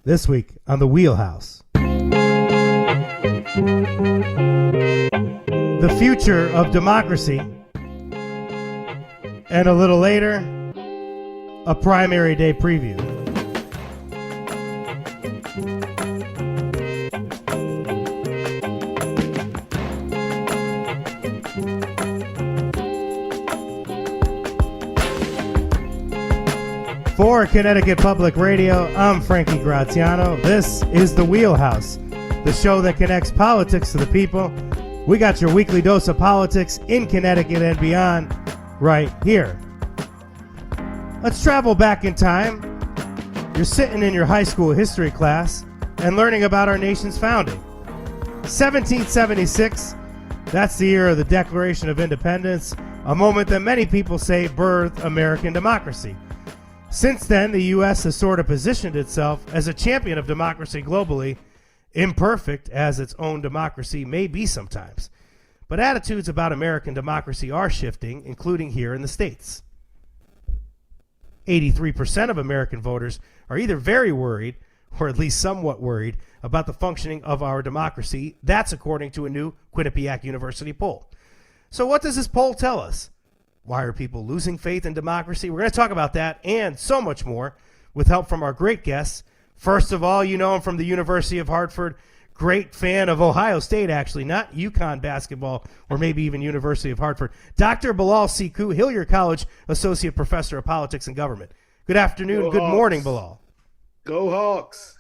This week on The Wheelhouse. The future of democracy. And a little later, a primary day preview. For Connecticut Public Radio, I'm Frankie Graziano. This is The Wheelhouse, the show that connects politics to the people. We got your weekly dose of politics in Connecticut and beyond right here. Let's travel back in time. You're sitting in your high school history class and learning about our nation's founding. 1776, that's the year of the Declaration of Independence, a moment that many people say birthed American democracy. Since then, the U.S. has sort of positioned itself as a champion of democracy globally, imperfect as its own democracy may be sometimes. But attitudes about American democracy are shifting, including here in the States. 83% of American voters are either very worried, or at least somewhat worried, about the functioning of our democracy. That's according to a new Quinnipiac University poll. So what does this poll tell us? Why are people losing faith in democracy? We're going to talk about that and so much more with help from our great guests. First of all, you know him from the University of Hartford. Great fan of Ohio State, actually, not UConn basketball or maybe even University of Hartford. Dr. Bilal Sekou, Hilliard College Associate Professor of Politics and Government. Good afternoon. Go Good Hawks. Morning, Bilal. Go Hawks.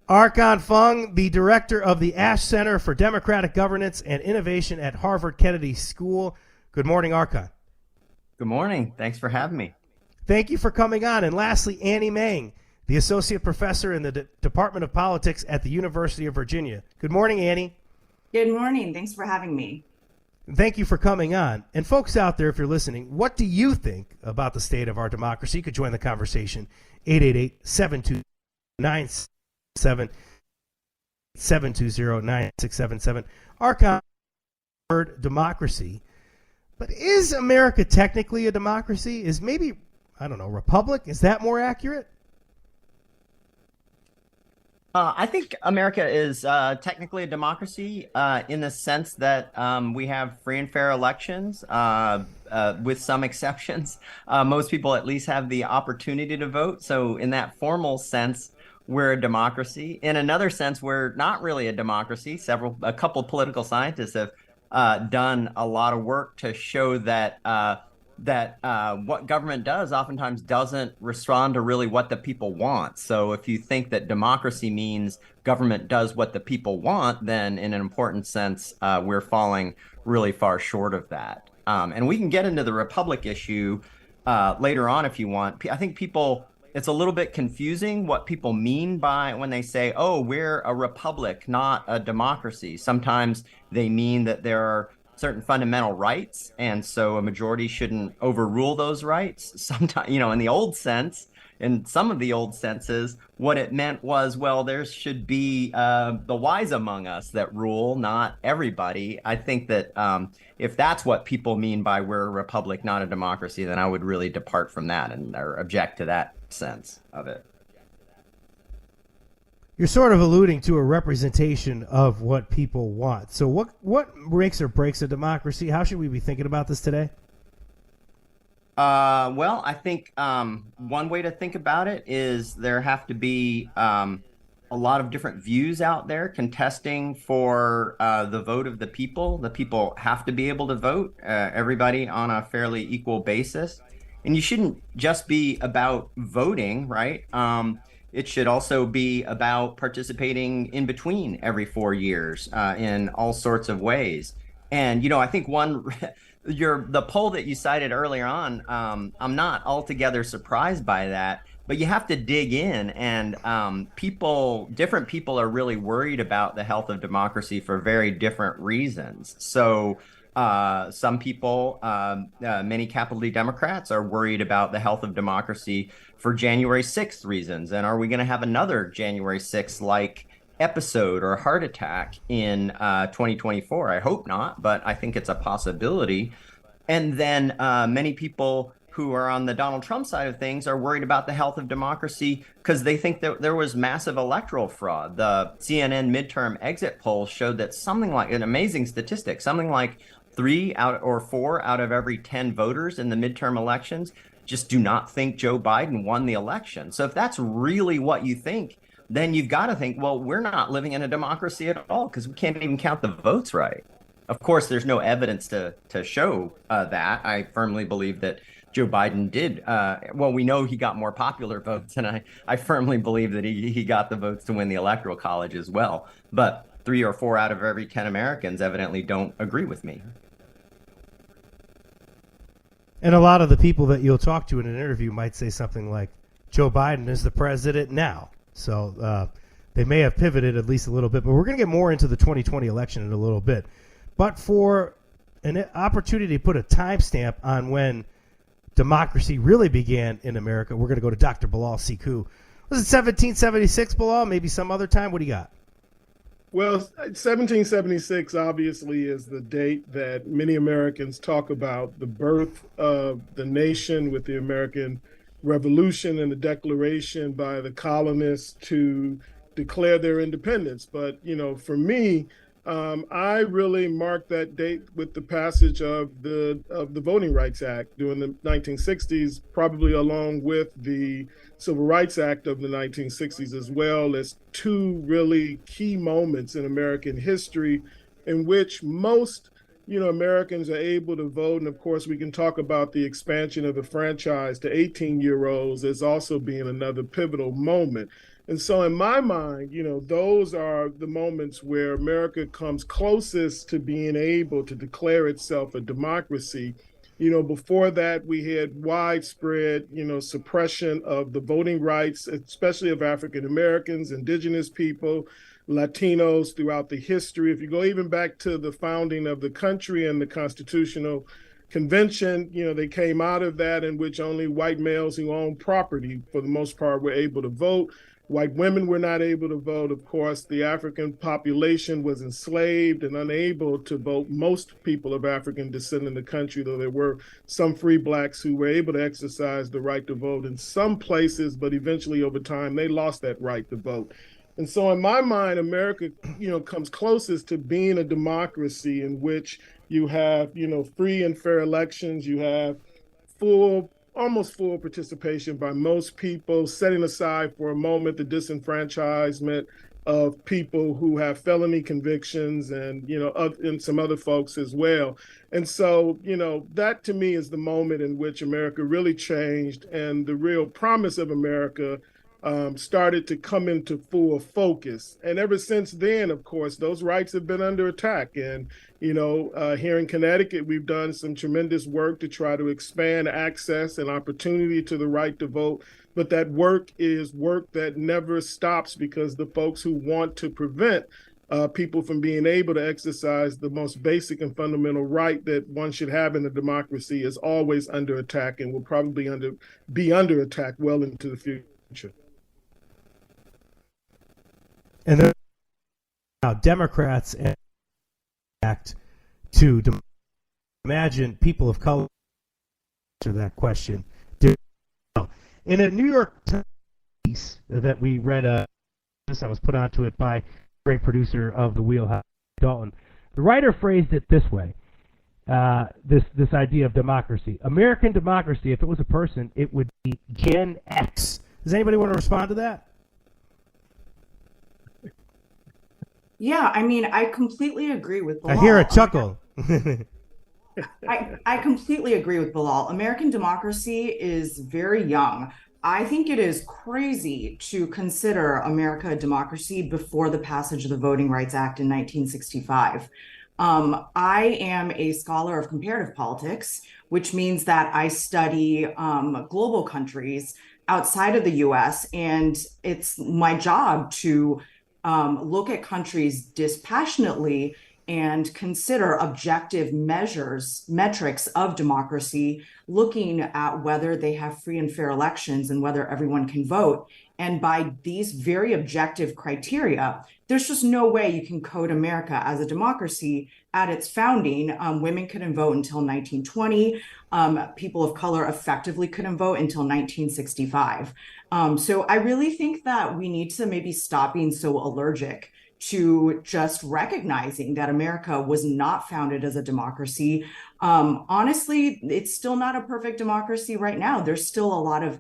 Arkan Fung, the director of the Ash Center for Democratic Governance and Innovation at Harvard Kennedy School. Good morning, Arkan. Good morning. Thanks for having me. Thank you for coming on. And lastly, Annie Mang, the associate professor in the Department of Politics at the University of Virginia. Good morning, Annie. Good morning. Thanks for having me. Thank you for coming on. And folks out there, if you're listening, what do you think about the state of our democracy? You could join the conversation. 888-729-720-9677. Archon word democracy. But is America technically a democracy? Is maybe, I don't know, republic? Is that more accurate? I think America is technically a democracy in the sense that we have free and fair elections, with some exceptions. Most people at least have the opportunity to vote. So in that formal sense, we're a democracy. In another sense, we're not really a democracy. A couple of political scientists have done a lot of work to show that what government does oftentimes doesn't respond to really what the people want. So if you think that democracy means government does what the people want, then in an important sense, we're falling really far short of that. And we can get into the republic issue later on if you want. I think it's a little bit confusing what people mean by when they say, oh, we're a republic, not a democracy. Sometimes they mean that there are certain fundamental rights, and so a majority shouldn't overrule those rights. Sometimes, in the old sense, in some of the old senses, what it meant was, well, there should be the wise among us that rule, not everybody. I think that if that's what people mean by we're a republic, not a democracy, then I would really depart from that or object to that sense of it. You're sort of alluding to a representation of what people want. So what makes or breaks a democracy? How should we be thinking about this today? Well, I think one way to think about it is there have to be a lot of different views out there contesting for the vote of the people. The people have to be able to vote, everybody on a fairly equal basis. And you shouldn't just be about voting, right? It should also be about participating in between every 4 years in all sorts of ways. And, I think the poll that you cited earlier on, I'm not altogether surprised by that, but you have to dig in, and different people are really worried about the health of democracy for very different reasons. So some people, many capital D Democrats, are worried about the health of democracy for January 6th reasons. And are we going to have another January 6th like episode or heart attack in 2024? I hope not, but I think it's a possibility. And then many people who are on the Donald Trump side of things are worried about the health of democracy because they think that there was massive electoral fraud. The CNN midterm exit poll showed that something like an amazing statistic, something like 4 out of every 10 voters in the midterm elections just do not think Joe Biden won the election. So if that's really what you think, then you've got to think, well, we're not living in a democracy at all because we can't even count the votes right. Of course, there's no evidence to show that. I firmly believe that Joe Biden did. Well, we know he got more popular votes, and I firmly believe that he got the votes to win the Electoral College as well. But 3 or 4 out of every 10 Americans evidently don't agree with me. And a lot of the people that you'll talk to in an interview might say something like, Joe Biden is the president now. So they may have pivoted at least a little bit, but we're going to get more into the 2020 election in a little bit. But for an opportunity to put a timestamp on when democracy really began in America, we're going to go to Dr. Bilal Sekou. Was it 1776, Bilal? Maybe some other time? What do you got? Well, 1776 obviously is the date that many Americans talk about, the birth of the nation with the American Revolution and the declaration by the colonists to declare their independence. But, for me, I really marked that date with the passage of the Voting Rights Act during the 1960s, probably along with the Civil Rights Act of the 1960s, as well as two really key moments in American history in which most Americans are able to vote. And of course, we can talk about the expansion of the franchise to 18-year-olds as also being another pivotal moment. And so in my mind, those are the moments where America comes closest to being able to declare itself a democracy. Before that, we had widespread, suppression of the voting rights, especially of African Americans, indigenous people, Latinos throughout the history. If you go even back to the founding of the country and the Constitutional Convention, they came out of that in which only white males who owned property, for the most part, were able to vote. White women were not able to vote. Of course, the African population was enslaved and unable to vote. Most people of African descent in the country, though there were some free blacks who were able to exercise the right to vote in some places, but eventually over time, they lost that right to vote. And so in my mind, America, comes closest to being a democracy in which you have, free and fair elections, you have almost full participation by most people, setting aside for a moment the disenfranchisement of people who have felony convictions and, and some other folks as well. And so, that to me is the moment in which America really changed and the real promise of America started to come into full focus. And ever since then, of course, those rights have been under attack. And, here in Connecticut, we've done some tremendous work to try to expand access and opportunity to the right to vote. But that work is work that never stops because the folks who want to prevent people from being able to exercise the most basic and fundamental right that one should have in a democracy is always under attack and will probably be under attack well into the future. And then now Democrats act to imagine people of color answer that question. In a New York Times piece that we read, I was put onto it by a great producer of The Wheelhouse, Dalton. The writer phrased it this way: this idea of democracy, American democracy. If it was a person, it would be Gen X. Does anybody want to respond to that? Yeah, I completely agree with Bilal. I hear a chuckle. I completely agree with Bilal. American democracy is very young. I think it is crazy to consider America a democracy before the passage of the Voting Rights Act in 1965. I am a scholar of comparative politics, which means that I study global countries outside of the US, and it's my job to look at countries dispassionately and consider objective metrics of democracy, looking at whether they have free and fair elections and whether everyone can vote. And by these very objective criteria, there's just no way you can code America as a democracy. At its founding, women couldn't vote until 1920. People of color effectively couldn't vote until 1965. So I really think that we need to maybe stop being so allergic to just recognizing that America was not founded as a democracy. Honestly, it's still not a perfect democracy right now. There's still a lot of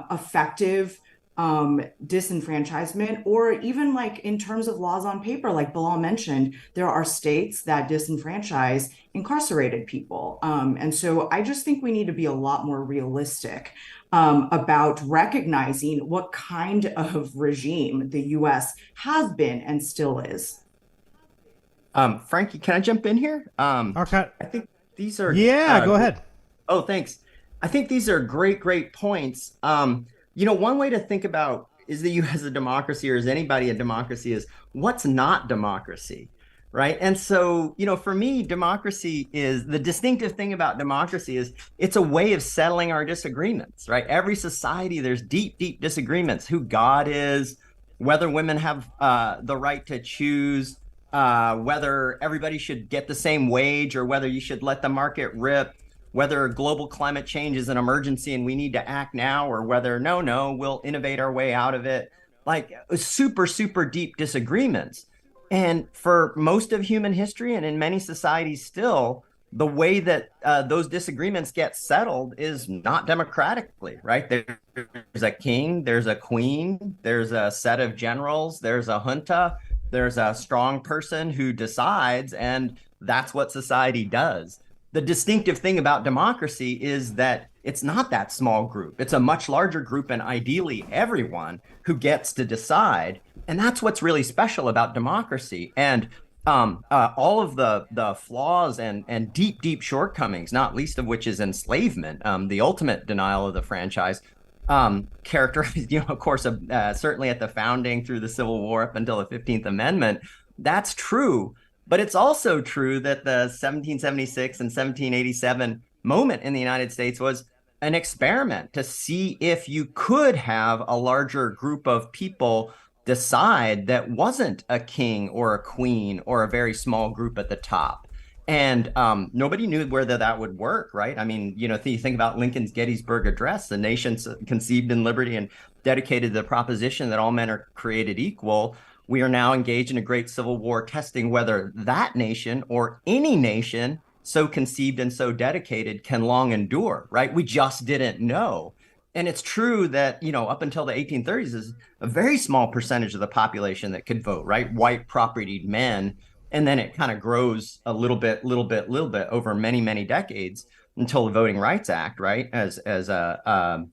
effective disenfranchisement, or even like in terms of laws on paper, like Bilal mentioned, there are states that disenfranchise incarcerated people. And so I just think we need to be a lot more realistic about recognizing what kind of regime the US has been and still is. Frankie, can I jump in here? Arcot. I think these are... Yeah, go ahead. Oh, thanks. I think these are great points. One way to think about is the U.S. a democracy, or is anybody a democracy, is what's not democracy, right? And so, for me, democracy is, the distinctive thing about democracy is it's a way of settling our disagreements, right? Every society, there's deep disagreements, who God is, whether women have the right to choose, whether everybody should get the same wage, or whether you should let the market rip, whether global climate change is an emergency and we need to act now, or whether no, we'll innovate our way out of it. Like super deep disagreements. And for most of human history, and in many societies still, the way that those disagreements get settled is not democratically, right? There's a king, there's a queen, there's a set of generals, there's a junta, there's a strong person who decides, and that's what society does. The distinctive thing about democracy is that it's not that small group. It's a much larger group, and ideally everyone who gets to decide. And that's what's really special about democracy. And all of the flaws and deep shortcomings, not least of which is enslavement, the ultimate denial of the franchise, characterized, of course, certainly at the founding through the Civil War up until the 15th Amendment. That's true. But it's also true that the 1776 and 1787 moment in the United States was an experiment to see if you could have a larger group of people decide that wasn't a king or a queen or a very small group at the top. And nobody knew whether that would work, right? I mean, you think about Lincoln's Gettysburg Address, the nation conceived in liberty and dedicated to the proposition that all men are created equal. We are now engaged in a great civil war, testing whether that nation or any nation so conceived and so dedicated can long endure, right? We just didn't know. And it's true that, up until the 1830s is a very small percentage of the population that could vote, right? White propertied men. And then it kind of grows a little bit over many decades until the Voting Rights Act, right? As a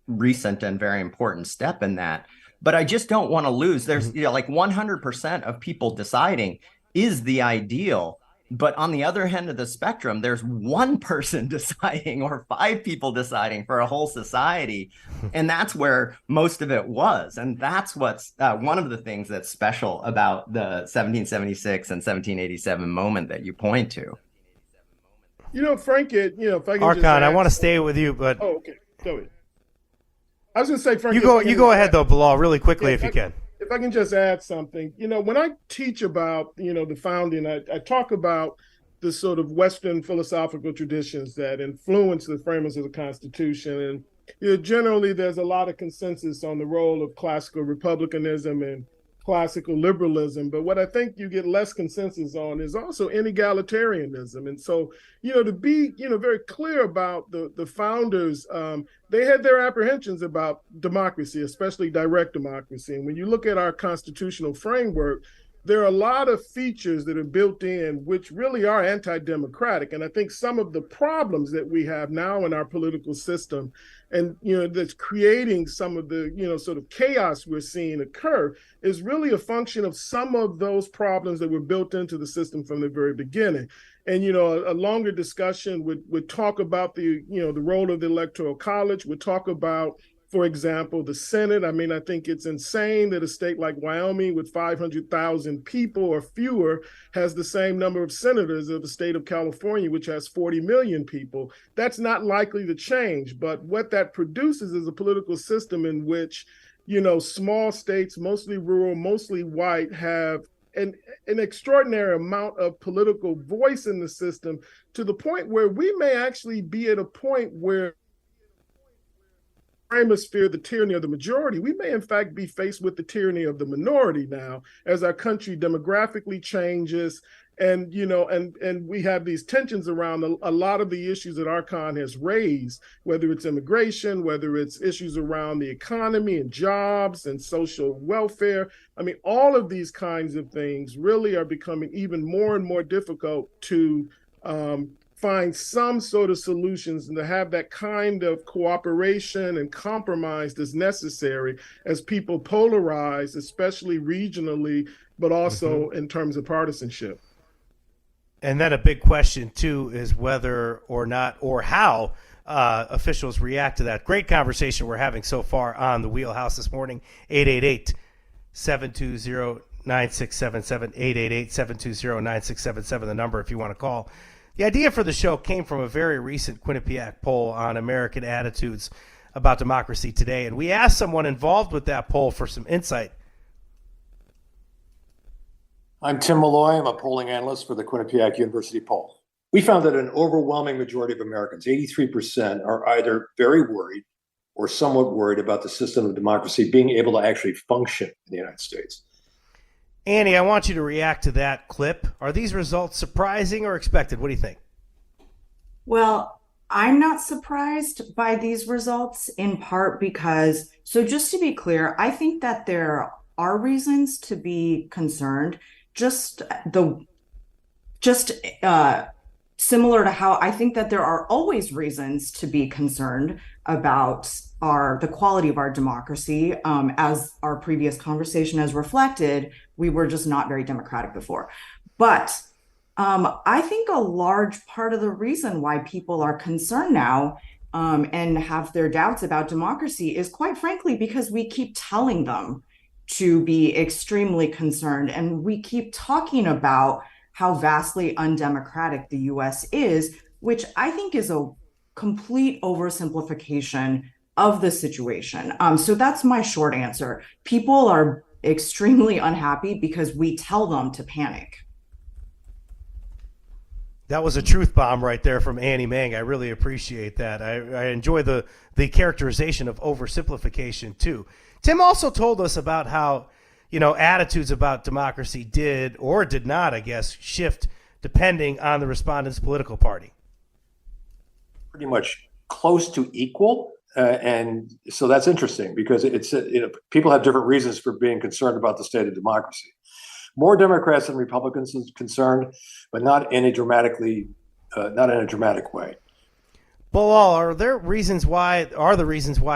recent and very important step in that. But I just don't want to lose. There's like 100% of people deciding is the ideal. But on the other end of the spectrum, there's one person deciding or five people deciding for a whole society. And that's where most of it was. And that's what's one of the things that's special about the 1776 and 1787 moment that you point to. Frank, if I can Archon, I want to stay with you, but... Oh, okay. Go ahead. I was going to say, Frank, you go ahead though, Bilal, really quickly, if you can. If I can just add something, when I teach about, the founding, I talk about the sort of Western philosophical traditions that influence the framers of the Constitution. And generally, there's a lot of consensus on the role of classical republicanism and classical liberalism. But what I think you get less consensus on is also inegalitarianism. And so, to be, very clear about the founders, they had their apprehensions about democracy, especially direct democracy. And when you look at our constitutional framework, there are a lot of features that are built in which really are anti-democratic. And I think some of the problems that we have now in our political system and, that's creating some of the, sort of chaos we're seeing occur is really a function of some of those problems that were built into the system from the very beginning. And, a longer discussion would talk about the role of the Electoral College, would talk about For example, the Senate. I mean, I think it's insane that a state like Wyoming with 500,000 people or fewer has the same number of senators as the state of California, which has 40 million people. That's not likely to change. But what that produces is a political system in which, small states, mostly rural, mostly white, have an extraordinary amount of political voice in the system, to the point where we may actually be at a point where hemisphere, the tyranny of the majority, we may in fact be faced with the tyranny of the minority now, as our country demographically changes, and we have these tensions around a lot of the issues that Archon has raised, whether it's immigration, whether it's issues around the economy and jobs and social welfare. I mean, all of these kinds of things really are becoming even more and more difficult to find some sort of solutions, and to have that kind of cooperation and compromise that's necessary as people polarize, especially regionally, but also in terms of partisanship. And then a big question, too, is whether or not, or how officials react to that. Great conversation we're having so far on the Wheelhouse this morning. 888-720-9677, 888-720-9677, the number if you want to call. The idea for the show came from a very recent Quinnipiac poll on American attitudes about democracy today, and we asked someone involved with that poll for some insight. I'm Tim Malloy. I'm a polling analyst for the Quinnipiac University poll. We found that an overwhelming majority of Americans, 83%, are either very worried or somewhat worried about the system of democracy being able to actually function in the United States. Annie, I want you to react to that clip. Are these results surprising or expected? What do you think? Well, I'm not surprised by these results, in part because, so just to be clear, I think that there are reasons to be concerned. Similar to how I think that there are always reasons to be concerned about the quality of our democracy. As our previous conversation has reflected, we were just not very democratic before. But I think a large part of the reason why people are concerned now and have their doubts about democracy is, quite frankly, because we keep telling them to be extremely concerned, and we keep talking about how vastly undemocratic the US is, which I think is a complete oversimplification of the situation. So that's my short answer. People are extremely unhappy because we tell them to panic. That was a truth bomb right there from Annie Mang. I really appreciate that. I enjoy the characterization of oversimplification too. Tim also told us about how, attitudes about democracy did or did not, I guess, shift depending on the respondent's political party. Pretty much close to equal. And so that's interesting because it's people have different reasons for being concerned about the state of democracy. More Democrats than Republicans are concerned, but not in a dramatic way. Bilal, are the reasons why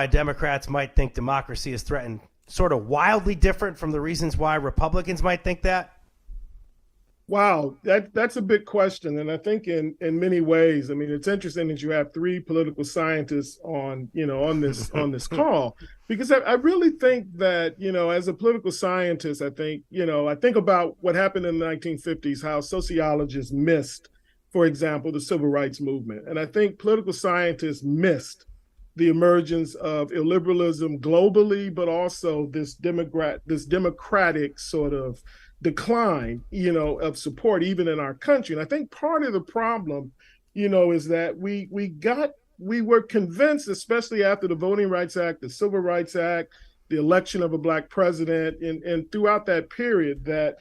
Democrats might think democracy is threatened sort of wildly different from the reasons why Republicans might think that? Wow, that's a big question, and I think in many ways, I mean, it's interesting that you have three political scientists on this call, because I really think that as a political scientist, I think about what happened in the 1950s, how sociologists missed, for example, the civil rights movement, and I think political scientists missed the emergence of illiberalism globally, but also this democratic sort of decline, of support even in our country. And I think part of the problem, is that we were convinced, especially after the Voting Rights Act, the Civil Rights Act, the election of a Black president, and throughout that period, that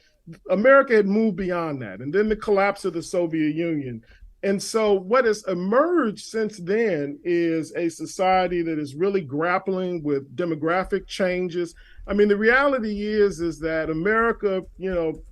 America had moved beyond that. And then the collapse of the Soviet Union. And so what has emerged since then is a society that is really grappling with demographic changes. I mean, the reality is that America,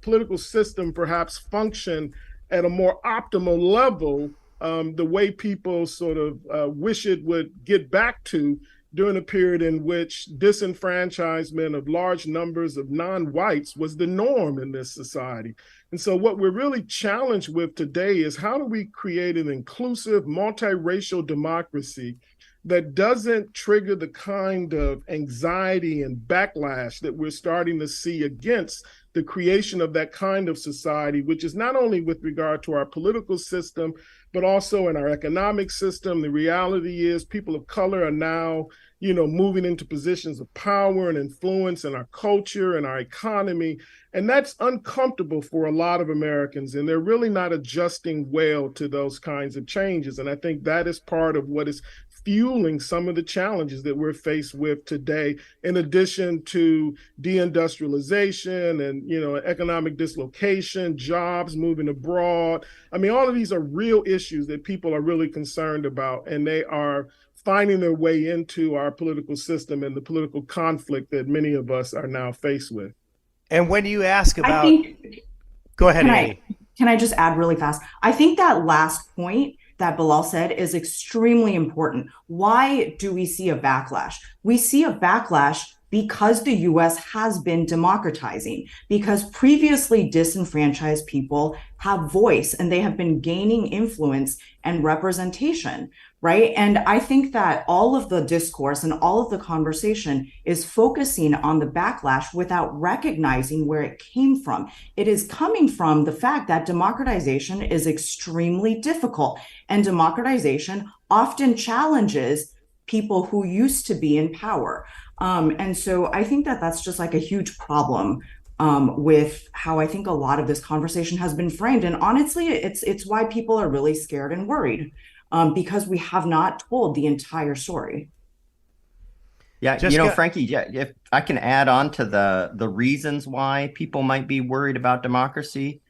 political system perhaps function at a more optimal level, the way people sort of wish it would get back to during a period in which disenfranchisement of large numbers of non-whites was the norm in this society. And so what we're really challenged with today is how do we create an inclusive, multiracial democracy that doesn't trigger the kind of anxiety and backlash that we're starting to see against the creation of that kind of society, which is not only with regard to our political system, but also in our economic system. The reality is people of color are now, moving into positions of power and influence in our culture and our economy. And that's uncomfortable for a lot of Americans. And they're really not adjusting well to those kinds of changes. And I think that is part of what is fueling some of the challenges that we're faced with today, in addition to deindustrialization and, economic dislocation, jobs moving abroad. I mean, all of these are real issues that people are really concerned about, and they are finding their way into our political system and the political conflict that many of us are now faced with. And when you ask about, go ahead, Amy. Can I just add really fast? I think that last point that Bilal said is extremely important. Why do we see a backlash? We see a backlash because the US has been democratizing, because previously disenfranchised people have voice and they have been gaining influence and representation, right? And I think that all of the discourse and all of the conversation is focusing on the backlash without recognizing where it came from. It is coming from the fact that democratization is extremely difficult, and democratization often challenges people who used to be in power. And so I think that that's just like a huge problem with how I think a lot of this conversation has been framed. And honestly, it's why people are really scared and worried, because we have not told the entire story. Yeah, Frankie, if I can add on to the reasons why people might be worried about democracy.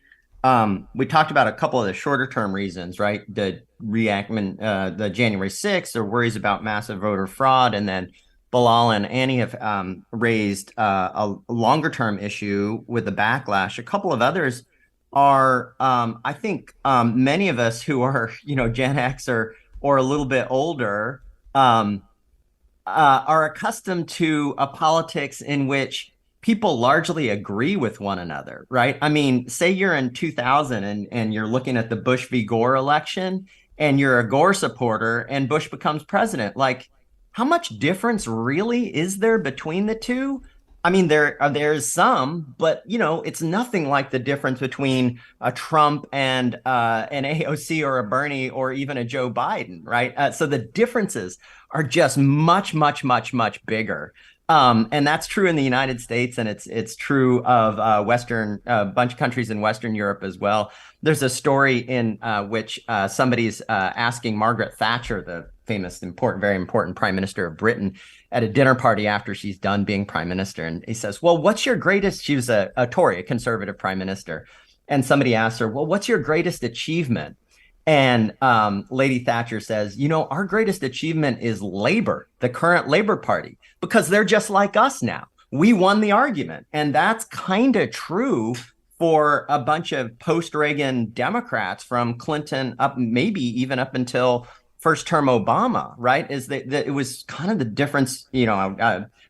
We talked about a couple of the shorter term reasons, right? The reenactment, the January 6th, or worries about massive voter fraud. And then Bilal and Annie have raised a longer term issue with the backlash. A couple of others are, I think many of us who are, Gen X or a little bit older are accustomed to a politics in which people largely agree with one another, right? I mean, say you're in 2000 and you're looking at the Bush v. Gore election and you're a Gore supporter and Bush becomes president. Like, how much difference really is there between the two? I mean, there's some, but it's nothing like the difference between a Trump and an AOC or a Bernie or even a Joe Biden, right? So the differences are just much, much, much, much bigger. And that's true in the United States, and it's true of a bunch of countries in Western Europe as well. There's a story in which somebody's asking Margaret Thatcher, the famous, very important prime minister of Britain, at a dinner party after she's done being prime minister. And he says, well, what's your greatest, she was a Tory, a conservative prime minister. And somebody asked her, well, what's your greatest achievement? And Lady Thatcher says, our greatest achievement is Labor, the current Labor Party, because they're just like us now. We won the argument. And that's kind of true for a bunch of post-Reagan Democrats from Clinton up, maybe even up until first term Obama, right? Is that it was kind of the difference,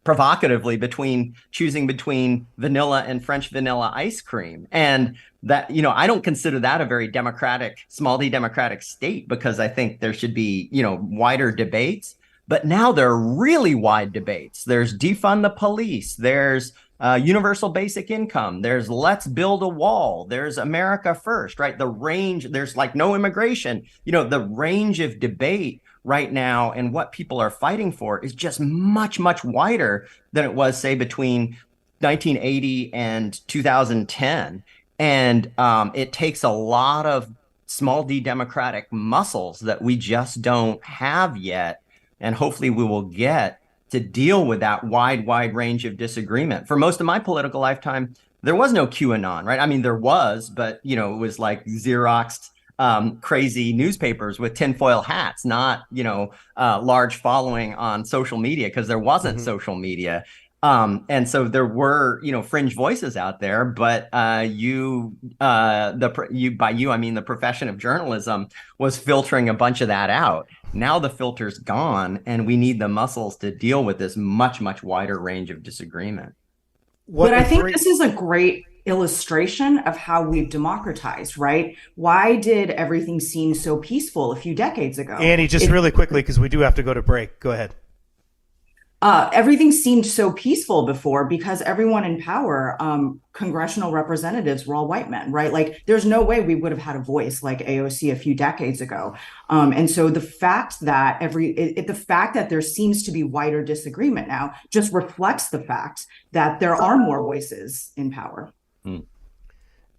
provocatively choosing between vanilla and French vanilla ice cream. And that, I don't consider that a very democratic, small d democratic state, because I think there should be, wider debates. But now there are really wide debates. There's defund the police. There's universal basic income. There's let's build a wall. There's America first, right? The range, there's like no immigration. The range of debate right now and what people are fighting for is just much, much wider than it was, say, between 1980 and 2010. And it takes a lot of small d democratic muscles that we just don't have yet. And hopefully we will get to deal with that wide range of disagreement. For most of my political lifetime, there was no QAnon, right? I mean, there was, but, it was like Xeroxed crazy newspapers with tinfoil hats, not, large following on social media, because there wasn't social media. And so there were, fringe voices out there, but I mean the profession of journalism was filtering a bunch of that out. Now the filter's gone, and we need the muscles to deal with this much, much wider range of disagreement. But I think this is a great illustration of how we've democratized, right? Why did everything seem so peaceful a few decades ago? Annie, just really quickly, because we do have to go to break. Go ahead. Everything seemed so peaceful before because everyone in power, congressional representatives, were all white men, right? Like, there's no way we would have had a voice like AOC a few decades ago. And so the fact that there seems to be wider disagreement now just reflects the fact that there are more voices in power. And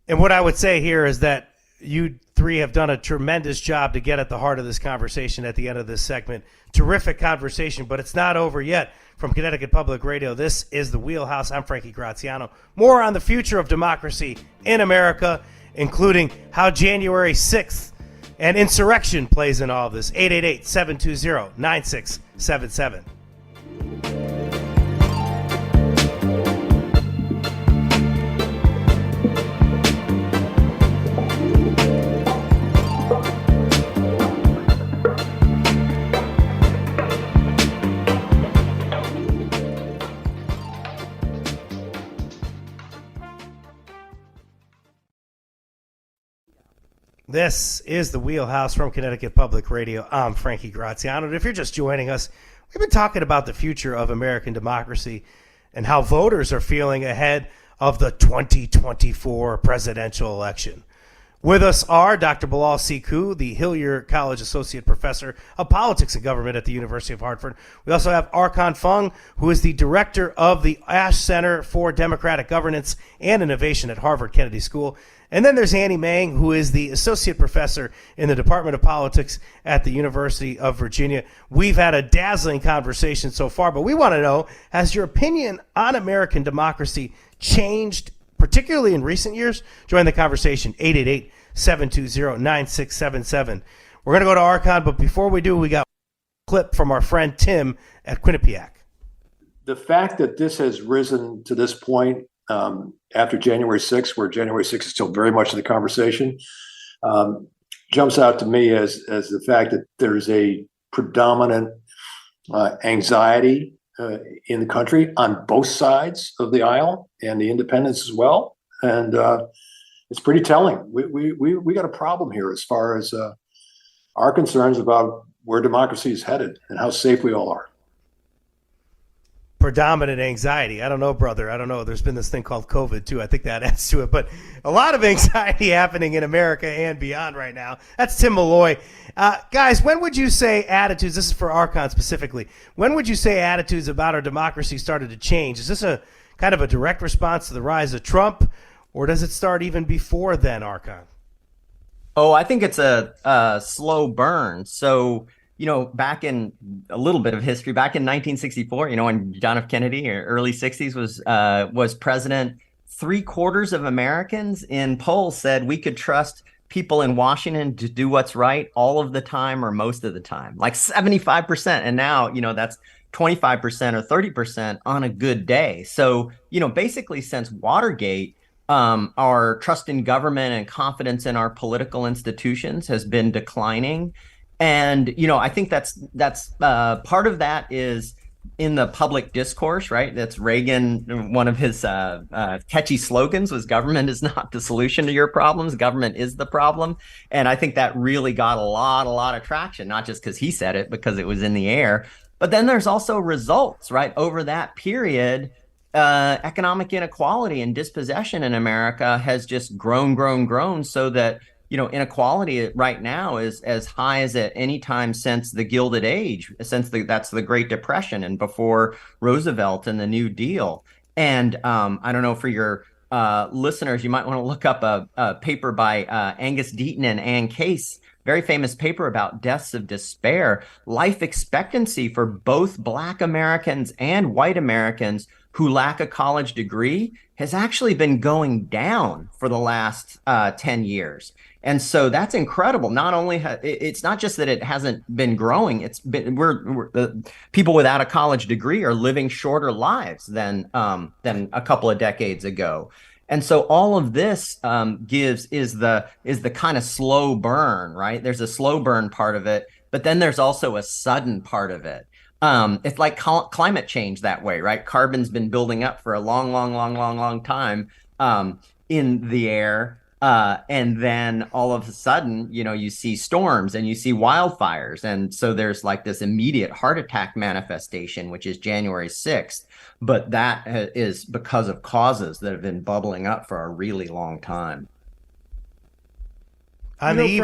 what I would say here is that you three have done a tremendous job to get at the heart of this conversation at the end of this segment. Terrific conversation, but it's not over yet. From Connecticut Public Radio, this is The Wheelhouse. I'm Frankie Graziano. More on the future of democracy in America, including how January 6th and insurrection plays in all of this. 888-720-9677. This is The Wheelhouse from Connecticut Public Radio. I'm Frankie Graziano. And if you're just joining us, we've been talking about the future of American democracy and how voters are feeling ahead of the 2024 presidential election. With us are Dr. Bilal Sekou, the Hillier College Associate Professor of Politics and Government at the University of Hartford. We also have Arkan Fung, who is the Director of the Ash Center for Democratic Governance and Innovation at Harvard Kennedy School. And then there's Annie Mang, who is the Associate Professor in the Department of Politics at the University of Virginia. We've had a dazzling conversation so far, but we want to know, has your opinion on American democracy changed, particularly in recent years? Join the conversation, 888-720-9677. We're going to go to Arkan, but before we do, we got a clip from our friend Tim at Quinnipiac. The fact that this has risen to this point after January 6th, where January 6th is still very much in the conversation, jumps out to me as the fact that there's a predominant anxiety in the country on both sides of the aisle, and the independents as well. And it's pretty telling. We got a problem here as far as our concerns about where democracy is headed and how safe we all are. Predominant anxiety. I don't know, brother. I don't know. There's been this thing called COVID too. I think that adds to it, but a lot of anxiety happening in America and beyond right now. That's Tim Malloy. Guys, when would you say attitudes, this is for Arkan specifically, when would you say attitudes about our democracy started to change? Is this a kind of a direct response to the rise of Trump, or does it start even before then, Arkan? Oh, I think it's a slow burn. So, back in a little bit of history, back in 1964, when John F. Kennedy, or early 60s, was president, 3/4 of Americans in polls said we could trust people in Washington to do what's right all of the time or most of the time, like 75%. And now, that's 25% or 30% on a good day. So, basically since Watergate, our trust in government and confidence in our political institutions has been declining. And, I think that's part of that is in the public discourse, right? That's Reagan. One of his catchy slogans was "Government is not the solution to your problems. Government is the problem." And I think that really got a lot of traction, not just because he said it, because it was in the air. But then there's also results, right? Over that period, economic inequality and dispossession in America has just grown so that inequality right now is as high as at any time since the Gilded Age, that's the Great Depression and before Roosevelt and the New Deal. And I don't know, for your listeners, you might want to look up a paper by Angus Deaton and Ann Case, very famous paper about deaths of despair. Life expectancy for both Black Americans and white Americans who lack a college degree has actually been going down for the last 10 years. And so that's incredible. Not only it's not just that it hasn't been growing, it's been people without a college degree are living shorter lives than a couple of decades ago. And so all of this is the kind of slow burn, right? There's a slow burn part of it, but then there's also a sudden part of it. It's like climate change that way, right? Carbon's been building up for a long time in the air. And then all of a sudden, you see storms and you see wildfires. And so there's like this immediate heart attack manifestation, which is January 6th. But that is because of causes that have been bubbling up for a really long time. Frankie,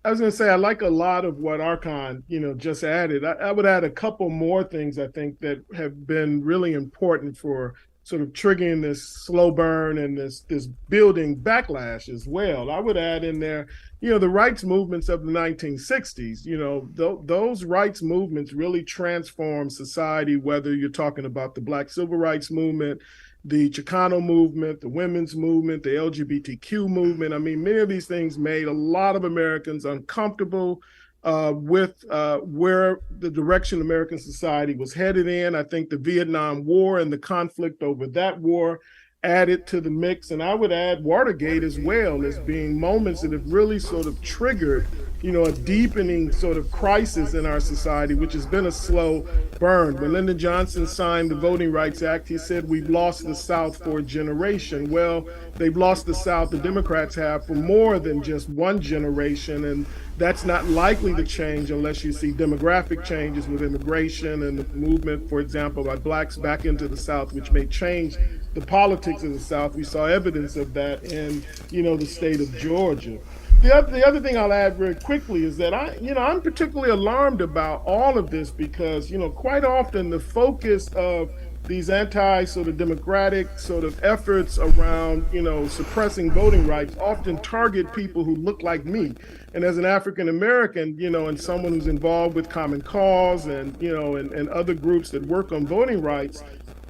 I was going to say, I like a lot of what Archon, just added. I would add a couple more things, I think, that have been really important for sort of triggering this slow burn and this building backlash as well. I would add in there, the rights movements of the 1960s, those rights movements really transformed society, whether you're talking about the Black Civil Rights Movement, the Chicano movement, the women's movement, the LGBTQ movement. I mean, many of these things made a lot of Americans uncomfortable with where the direction American society was headed in. I think the Vietnam War and the conflict over that war added to the mix. And I would add Watergate as well as being moments that have really sort of triggered, a deepening sort of crisis in our society, which has been a slow burn. When Lyndon Johnson signed the Voting Rights Act, he said, we've lost the South for a generation. Well, they've lost the South, the Democrats have, for more than just one generation. And that's not likely to change unless you see demographic changes with immigration and the movement, for example, by Blacks back into the South, which may change the politics of the South. We saw evidence of that in, the state of Georgia. The other thing I'll add very quickly is that I'm particularly alarmed about all of this because, quite often the focus of these sort of democratic sort of efforts around, suppressing voting rights often target people who look like me. And as an African American, and someone who's involved with Common Cause and, and other groups that work on voting rights,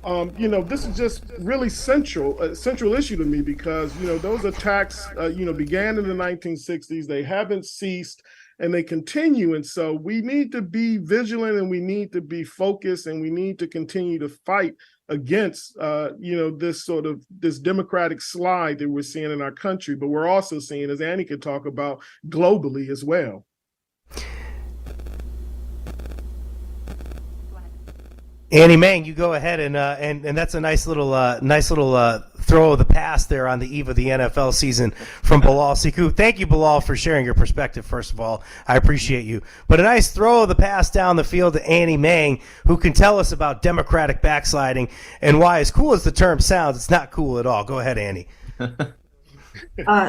this is just really a central issue to me because, those attacks, began in the 1960s. They haven't ceased and they continue. And so we need to be vigilant and we need to be focused and we need to continue to fight against, this democratic slide that we're seeing in our country. But we're also seeing, as Annie could talk about, globally as well. Annie Mang, you go ahead and that's a nice little throw of the pass there on the eve of the NFL season from Bilal Siku. Thank you, Bilal, for sharing your perspective. First of all, I appreciate you. But a nice throw of the pass down the field to Annie Mang, who can tell us about democratic backsliding and why, as cool as the term sounds, it's not cool at all. Go ahead, Annie.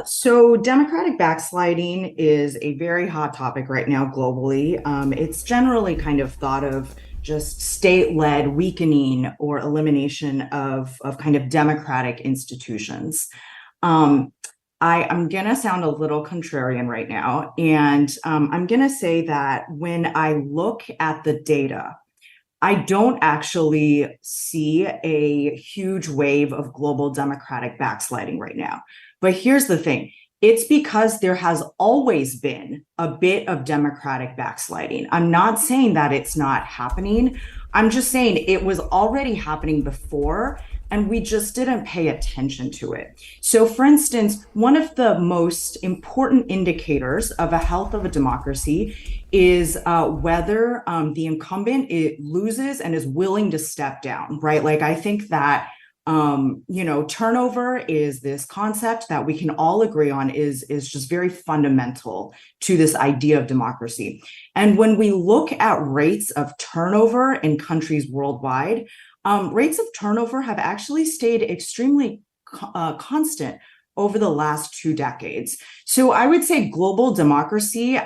So democratic backsliding is a very hot topic right now globally. It's generally kind of thought of just state-led weakening or elimination of kind of democratic institutions. I'm going to sound a little contrarian right now, and I'm going to say that when I look at the data, I don't actually see a huge wave of global democratic backsliding right now. But here's the thing. It's because there has always been a bit of democratic backsliding. I'm not saying that it's not happening. I'm just saying it was already happening before, and we just didn't pay attention to it. So, for instance, one of the most important indicators of a health of a democracy is whether the incumbent loses and is willing to step down, right? Like, I think that turnover is this concept that we can all agree on is just very fundamental to this idea of democracy. And when we look at rates of turnover in countries worldwide, rates of turnover have actually stayed extremely constant over the last 2 decades. So I would say global democracy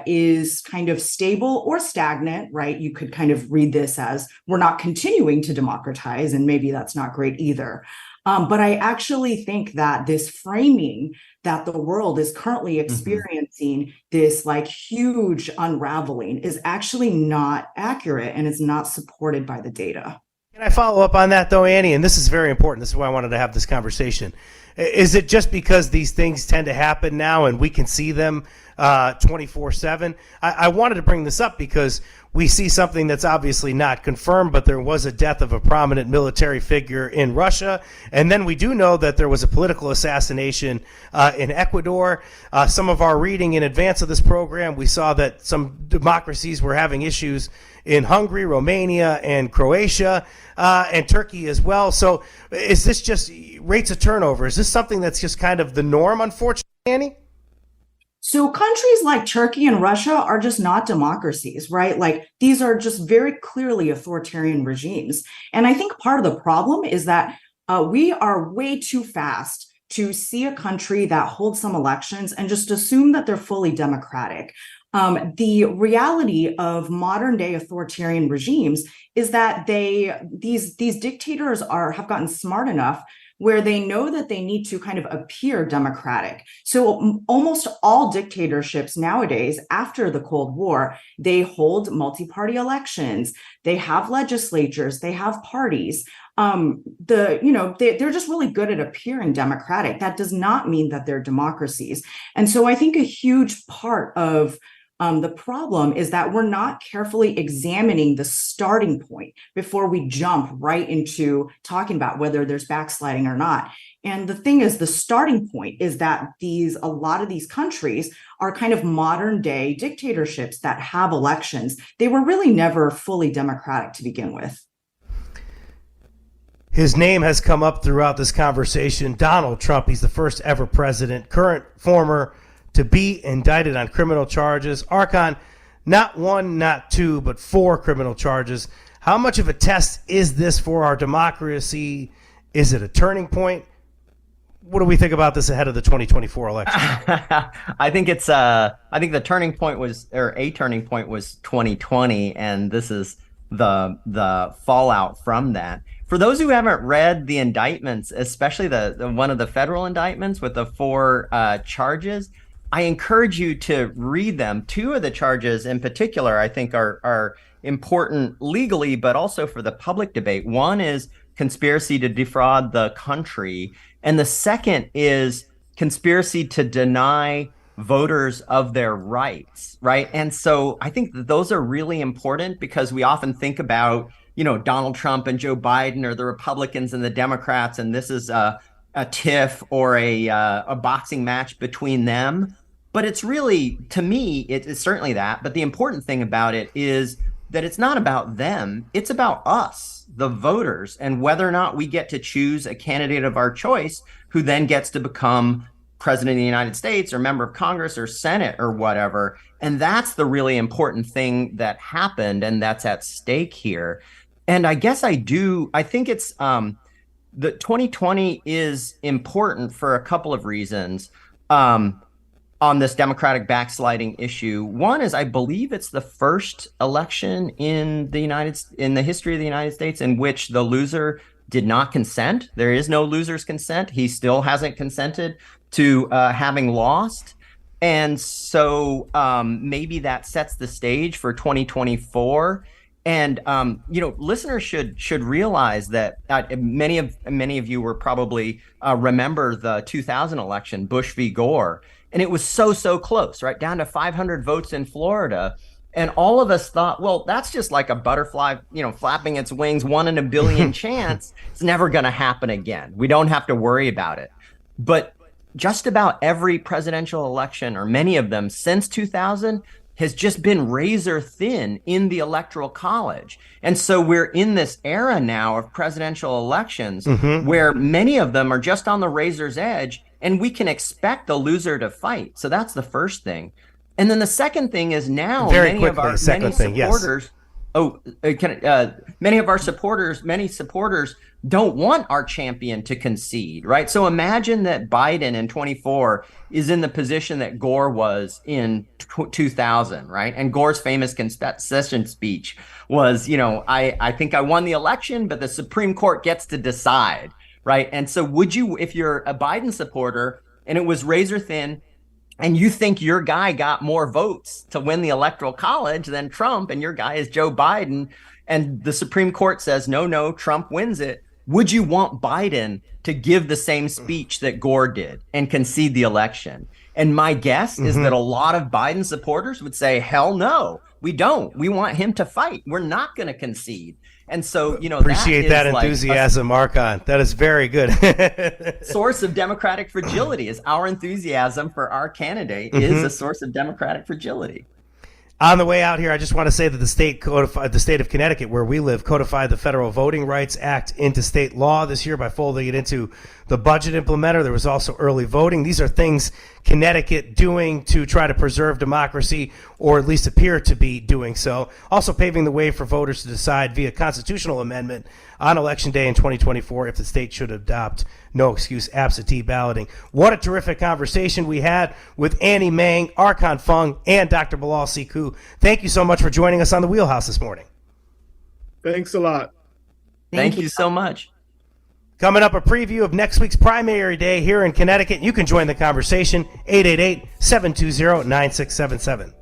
is kind of stable or stagnant, right? You could kind of read this as we're not continuing to democratize, and maybe that's not great either. But I actually think that this framing that the world is currently experiencing, this like huge unraveling, is actually not accurate and it's not supported by the data. Can I follow up on that, though, Annie? And this is very important. This is why I wanted to have this conversation. Is it just because these things tend to happen now and we can see them 24/7? I wanted to bring this up because we see something that's obviously not confirmed, but there was a death of a prominent military figure in Russia. And then we do know that there was a political assassination in Ecuador. Some of our reading in advance of this program, we saw that some democracies were having issues in Hungary, Romania, and Croatia, and Turkey as well. So is this just rates of turnover? Is this something that's just kind of the norm, unfortunately, Annie? So countries like Turkey and Russia are just not democracies, right? Like these are just very clearly authoritarian regimes. And I think part of the problem is that we are way too fast to see a country that holds some elections and just assume that they're fully democratic. The reality of modern day authoritarian regimes is that these dictators have gotten smart enough where they know that they need to kind of appear democratic. So almost all dictatorships nowadays, after the Cold War, they hold multi-party elections, they have legislatures, they have parties. They're just really good at appearing democratic. That does not mean that they're democracies. And so I think a huge part of the problem is that we're not carefully examining the starting point before we jump right into talking about whether there's backsliding or not. And the thing is, the starting point is that a lot of these countries are kind of modern day dictatorships that have elections. They were really never fully democratic to begin with. His name has come up throughout this conversation. Donald Trump, he's the first ever president, current, former, to be indicted on criminal charges. Archon, not one, not two, but 4 criminal charges. How much of a test is this for our democracy? Is it a turning point? What do we think about this ahead of the 2024 election? I think the turning point was 2020, and this is the fallout from that. For those who haven't read the indictments, especially the one of the federal indictments with the 4 charges, I encourage you to read them. 2 of the charges in particular, I think, are important legally, but also for the public debate. One is conspiracy to defraud the country, and the second is conspiracy to deny voters of their rights, right? And so I think that those are really important because we often think about, Donald Trump and Joe Biden or the Republicans and the Democrats, and this is a tiff or a boxing match between them. But it's really, to me, it's certainly that. But the important thing about it is that it's not about them. It's about us, the voters, and whether or not we get to choose a candidate of our choice who then gets to become president of the United States or member of Congress or Senate or whatever. And that's the really important thing that happened and that's at stake here. And I guess I think it's the 2020 is important for a couple of reasons. On this Democratic backsliding issue. One is I believe it's the first election in the history of the United States in which the loser did not consent. There is no loser's consent. He still hasn't consented to having lost. And so maybe that sets the stage for 2024. And listeners should realize that many of you were probably remember the 2000 election, Bush v. Gore. And it was so close, right? Down to 500 votes in Florida. And all of us thought, well, that's just like a butterfly, flapping its wings, 1 in a billion chance. It's never going to happen again. We don't have to worry about it. But just about every presidential election, or many of them since 2000, has just been razor thin in the Electoral College. And so we're in this era now of presidential elections where many of them are just on the razor's edge, and we can expect the loser to fight. So that's the first thing. And then the second thing is now many supporters don't want our champion to concede, right? So imagine that Biden in 24 is in the position that Gore was in 2000, right? And Gore's famous concession speech was, I think I won the election, but the Supreme Court gets to decide, right? And so would you, if you're a Biden supporter and it was razor thin, and you think your guy got more votes to win the Electoral College than Trump, and your guy is Joe Biden, and the Supreme Court says, no, Trump wins it, would you want Biden to give the same speech that Gore did and concede the election? And my guess is that a lot of Biden supporters would say, hell no, We don't. We want him to fight. We're not going to concede. And so, appreciate that enthusiasm, Marcon. That is very good. Source of Democratic fragility is our enthusiasm for our candidate is a source of Democratic fragility. On the way out here, I just want to say that the state of Connecticut, where we live, codified the Federal Voting Rights Act into state law this year by folding it into the budget implementer. There was also early voting. These are things Connecticut doing to try to preserve democracy, or at least appear to be doing so. Also paving the way for voters to decide via constitutional amendment on Election Day in 2024 if the state should adopt no excuse absentee balloting. What a terrific conversation we had with Annie Mang, Archon Fung, and Dr. Bilal Sekou. Thank you so much for joining us on the Wheelhouse this morning. Thanks a lot. Thank you so much. Coming up, a preview of next week's primary day here in Connecticut. You can join the conversation, 888-720-9677.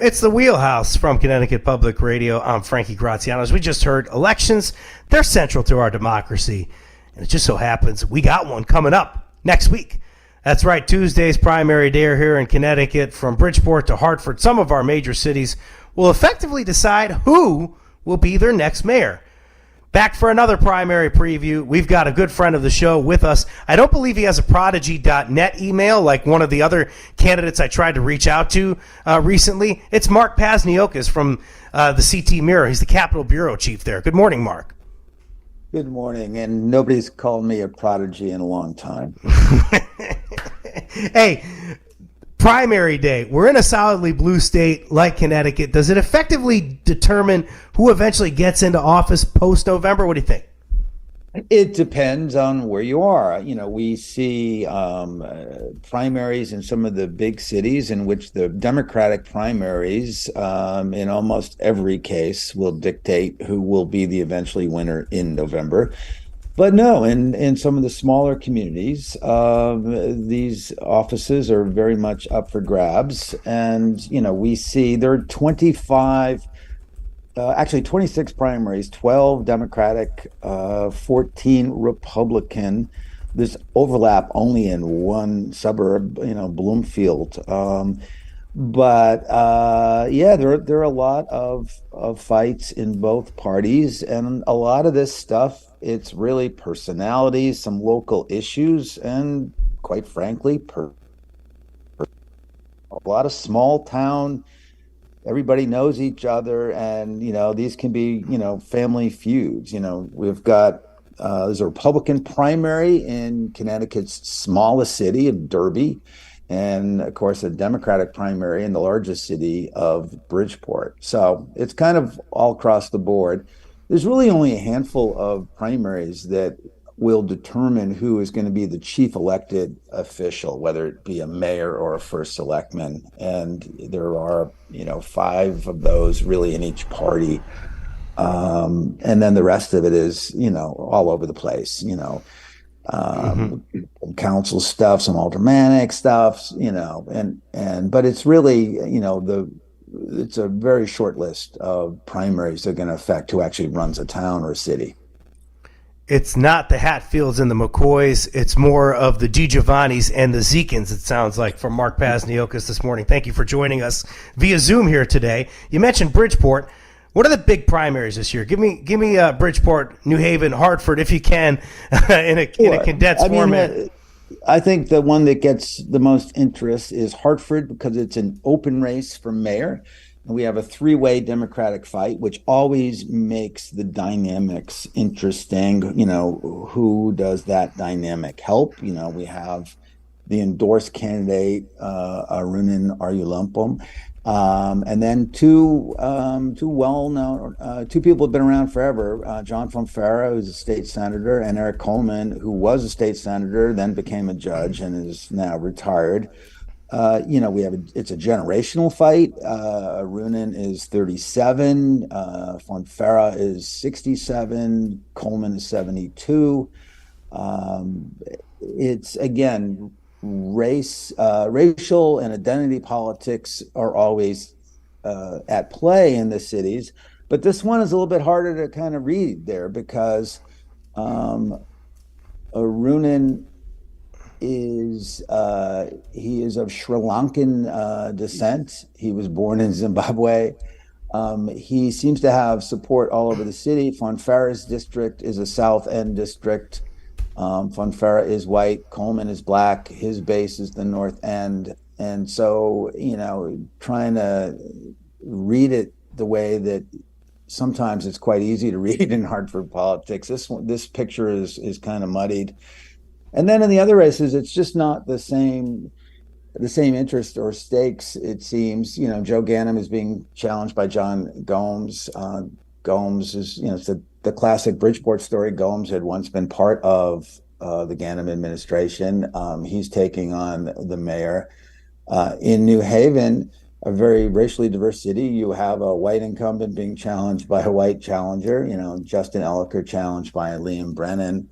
It's the Wheelhouse from Connecticut Public Radio. I'm Frankie Graziano. As we just heard, elections, they're central to our democracy. And it just so happens we got one coming up next week. That's right, Tuesday's primary day here in Connecticut, from Bridgeport to Hartford. Some of our major cities will effectively decide who will be their next mayor. Back for another primary preview. We've got a good friend of the show with us. I don't believe he has a prodigy.net email like one of the other candidates I tried to reach out to recently. It's Mark Pazniokas from the CT Mirror. He's the Capitol Bureau Chief there. Good morning, Mark. Good morning, and nobody's called me a prodigy in a long time. Hey, primary day. We're in a solidly blue state like Connecticut. Does it effectively determine who eventually gets into office post-November? What do you think? It depends on where you are. We see primaries in some of the big cities in which the Democratic primaries, in almost every case, will dictate who will be the eventually winner in November. But no, in some of the smaller communities, these offices are very much up for grabs. And, we see there are 26 primaries, 12 Democratic, 14 Republican. There's overlap only in one suburb, Bloomfield. But there are a lot of fights in both parties, and a lot of this stuff, it's really personalities, some local issues, and quite frankly, a lot of small town. Everybody knows each other, and these can be family feuds. We've got there's a Republican primary in Connecticut's smallest city of Derby, and of course a Democratic primary in the largest city of Bridgeport. So it's kind of all across the board. There's really only a handful of primaries that will determine who is going to be the chief elected official, whether it be a mayor or a first selectman. And there are, 5 of those really in each party. And then the rest of it is, all over the place, council stuff, some aldermanic stuff, but it's really, it's a very short list of primaries that are going to affect who actually runs a town or a city. It's not the Hatfields and the McCoys. It's more of the DiGiovannis and the Zekins, it sounds like, from Mark Pazniokas this morning. Thank you for joining us via Zoom here today. You mentioned Bridgeport. What are the big primaries this year? Give me Bridgeport, New Haven, Hartford, if you can, in a condensed format. I think the one that gets the most interest is Hartford, because it's an open race for mayor. And we have a 3-way Democratic fight, which always makes the dynamics interesting. Who does that dynamic help? We have the endorsed candidate, Arunan Arulampam. And then two well-known, 2 people have been around forever, John Fonfara, who's a state senator, and Eric Coleman, who was a state senator, then became a judge and is now retired. It's a generational fight. Arunan is 37, Fonfara is 67, Coleman is 72. It's, again, racial and identity politics are always at play in the cities, but this one is a little bit harder to kind of read there because Arunan is he is of Sri Lankan descent. He was born in Zimbabwe. He seems to have support all over the city. Fonfara's district is a South End district. Fonfara is white, Coleman is black, his base is the North End. And so, trying to read it the way that sometimes it's quite easy to read in Hartford politics, this picture is kind of muddied. And then in the other races, it's just not the same interest or stakes, it seems. Joe Ganim is being challenged by John Gomes. Gomes is, it's the classic Bridgeport story. Gomes had once been part of the Ganim administration. He's taking on the mayor. In New Haven, a very racially diverse city, you have a white incumbent being challenged by a white challenger. Justin Elliker challenged by Liam Brennan.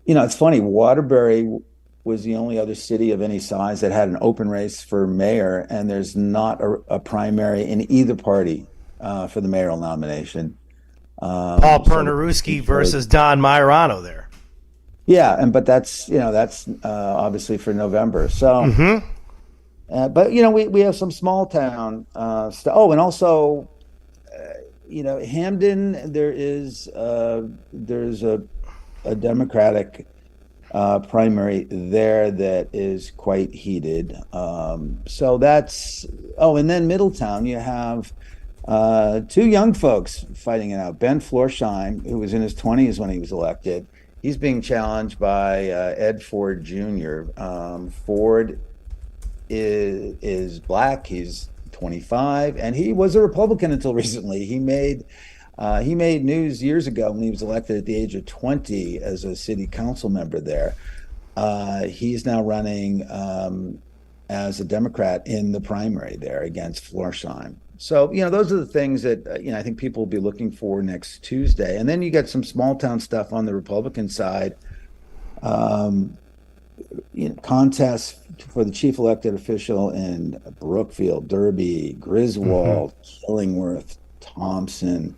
It's funny, Waterbury was the only other city of any size that had an open race for mayor, and there's not a primary in either party for the mayoral nomination. Paul Pernaruski versus Don Majorano there. Yeah, but that's obviously for November. So, but we have some small town stuff. Oh, and also, Hamden, there's a Democratic primary there that is quite heated. So that's, and then Middletown, you have two young folks fighting it out. Ben Florsheim, who was in his 20s when he was elected, he's being challenged by Ed Ford Jr. Ford is black, he's 25, and he was a Republican until recently. He made news years ago when he was elected at the age of 20 as a city council member there. He's now running as a Democrat in the primary there against Florsheim. So, those are the things that, I think people will be looking for next Tuesday. And then you get some small town stuff on the Republican side. Contests for the chief elected official in Brookfield, Derby, Griswold, Killingworth, Thompson.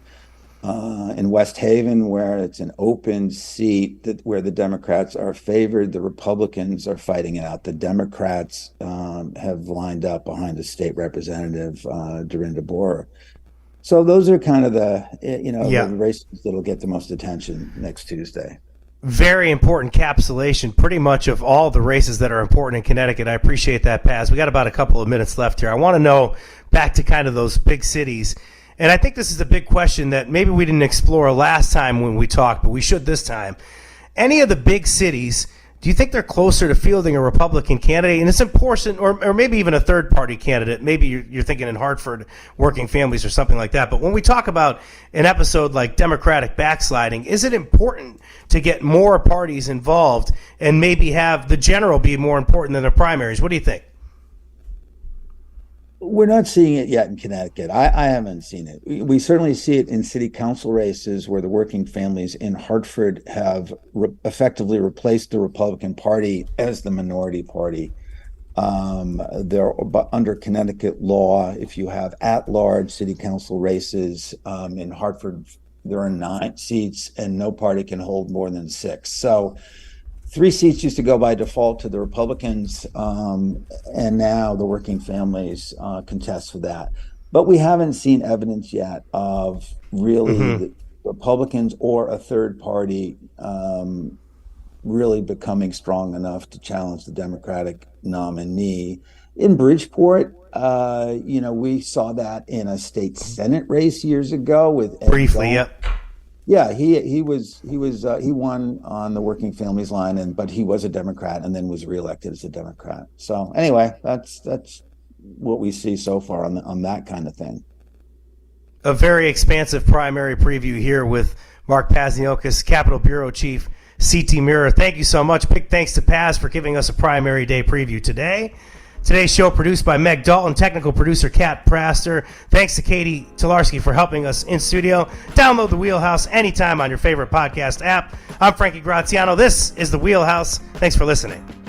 In West Haven, where it's an open seat where the Democrats are favored, the Republicans are fighting it out. The Democrats have lined up behind the state representative, Dorinda Borer. So those are kind of the races that'll get the most attention next Tuesday. Very important capsulation, pretty much of all the races that are important in Connecticut. I appreciate that, Paz. We got about a couple of minutes left here. I want to know, back to kind of those big cities. And I think this is a big question that maybe we didn't explore last time when we talked, but we should this time. Any of the big cities, do you think they're closer to fielding a Republican candidate? And it's important, or maybe even a third-party candidate. Maybe you're thinking in Hartford, working families or something like that. But when we talk about an episode like Democratic backsliding, is it important to get more parties involved and maybe have the general be more important than the primaries? What do you think? We're not seeing it yet in Connecticut. I haven't seen it. We certainly see it in city council races where the working families in Hartford have effectively replaced the Republican Party as the minority party. Under Connecticut law, if you have at-large city council races in Hartford, there are 9 seats and no party can hold more than 6. So 3 seats used to go by default to the Republicans, and now the working families contest for that. But we haven't seen evidence yet of really the Republicans or a third party really becoming strong enough to challenge the Democratic nominee. In Bridgeport, we saw that in a state Senate race years ago with Ed briefly, yep. Yeah, he won on the working families line, but he was a Democrat and then was reelected as a Democrat. So anyway, that's what we see so far on that kind of thing. A very expansive primary preview here with Mark Pazniokis, Capitol Bureau Chief, CT Mirror. Thank you so much. Big thanks to Paz for giving us a primary day preview today. Today's show produced by Meg Dalton, technical producer Kat Praster. Thanks to Katie Tolarski for helping us in studio. Download The Wheelhouse anytime on your favorite podcast app. I'm Frankie Graziano. This is The Wheelhouse. Thanks for listening.